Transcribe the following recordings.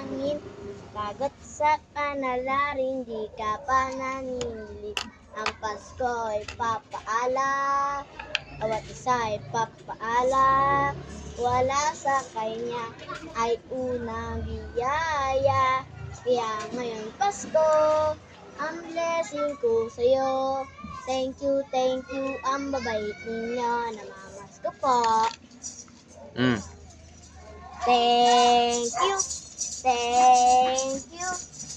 hangin. Kagat sa kanalarin, di ka pa naninilit. Ang Pasko ay papaala, bawat isa ay papaala. Wala sa kanya ay unang biyaya. Kaya ngayon Pasko, ang blessing ko sa'yo. Thank you, ang babait ninyo. Namamas ko po.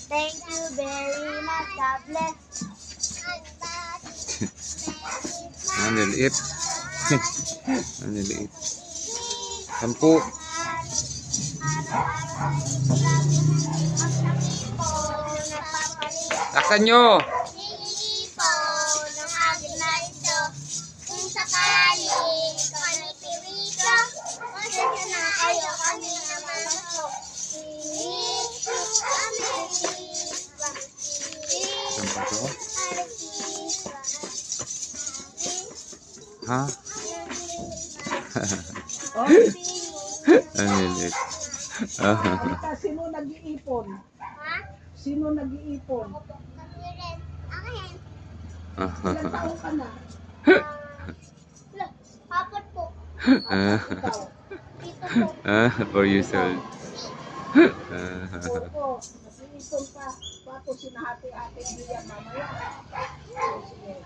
Thank you very much. God bless. Ang liliit. Ang liliit. 10. Laksan nyo! Ng hagin na ito, kung sakaling kami pirito, masaya na kayo kami naman ito. Ha? Ang lilit. Sino nag-iipon? Ha? Sino nag-iipon? Kami rin. Akin. Ilan taon ka na? Apat po. Ikaw? Dito po. 4 years old. Opo. Nag-iipon ka. Tapos sinahati-hati niya mamaya. Sige.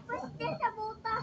Pwede sa buta.